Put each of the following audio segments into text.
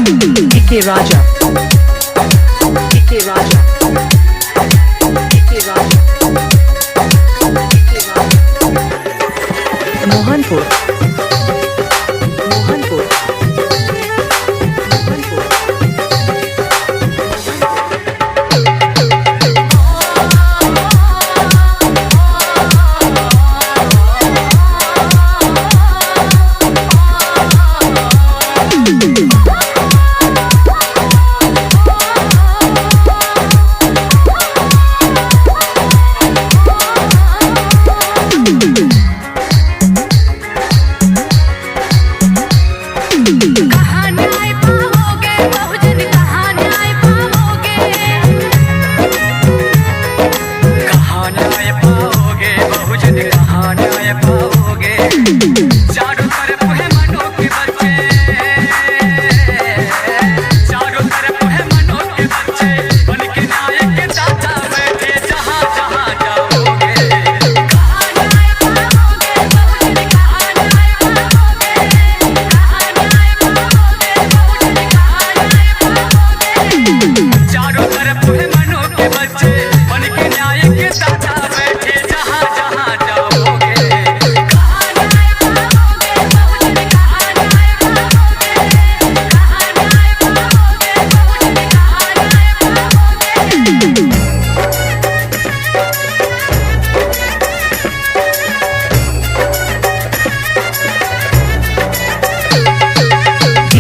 के राजा, के राजा, के राजा, मोहनपुर, मोहनपुर, मोहनपुर।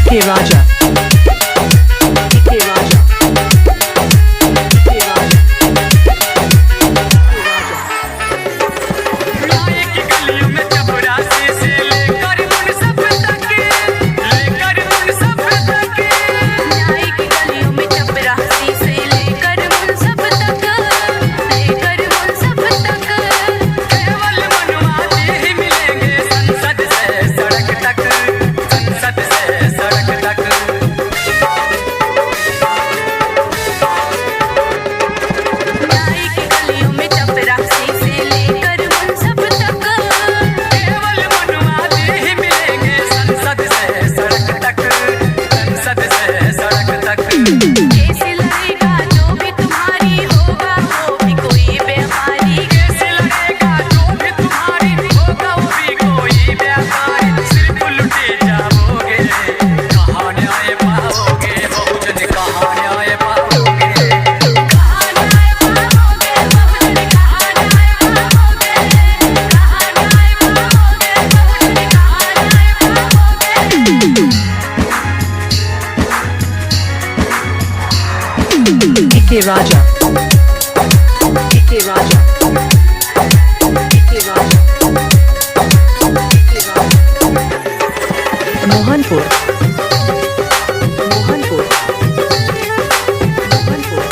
के राजा, के राजा, के राजा। लाए की गलियों में चपरासी से लेकर उन सब तक, लेकर उन सब तक। लाए की गलियों में चपरासी से लेकर उन सब तक, लेकर उन सब तक। केवल मनवाते ही मिलेंगे संसद से सड़क तक, संसद से सड़क तक। लाए की गलियों में चपरासी से लेकर उन सब तक, केवल मनवाते ही मिलेंगे संसद से सड़क तक, संसद से सड़क तक। कैसे लड़ेगा जो भी तुम्हारी होगा वो भी कोई व्यापारी। कैसे लड़ेगा जो भी तुम्हारी होगा वो भी कोई व्यापारी। सिर्फ लुटे जाओगे कहाँ न्याय पाओगे, बहुजन कहाँ न्याय पाओगे। कहाँ न्याय पाओगे बहुजन, कहाँ न्याय पाओगे, कहाँ न्याय पाओगे बहुजन, कहाँ न्याय पाओगे। के राजा, के राजा, के राजा, के राजा। मोहनपुर, मोहनपुर, मोहनपुर।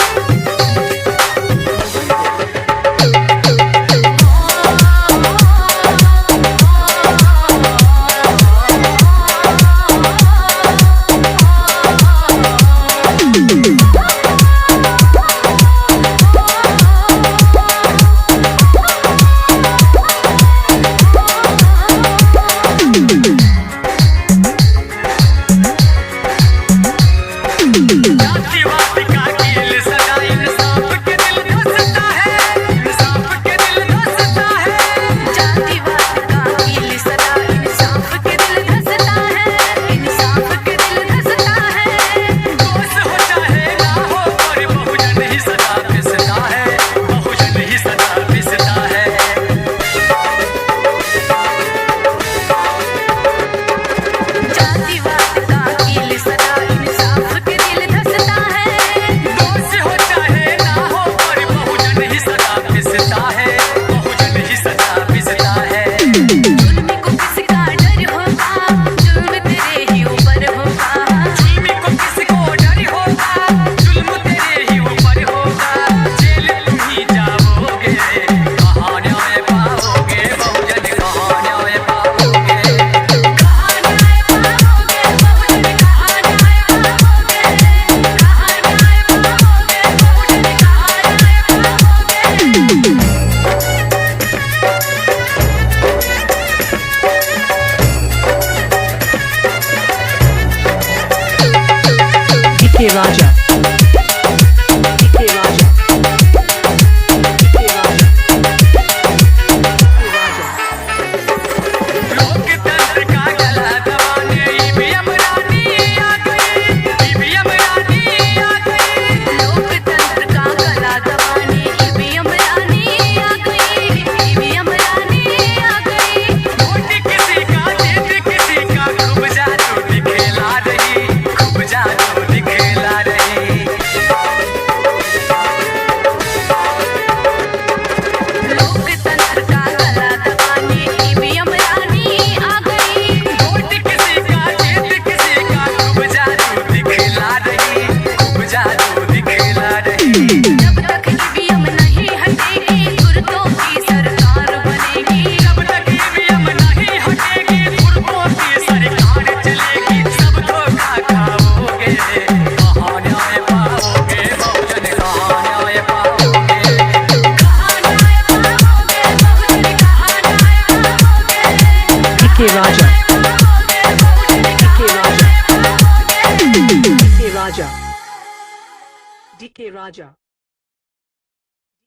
DK Raja.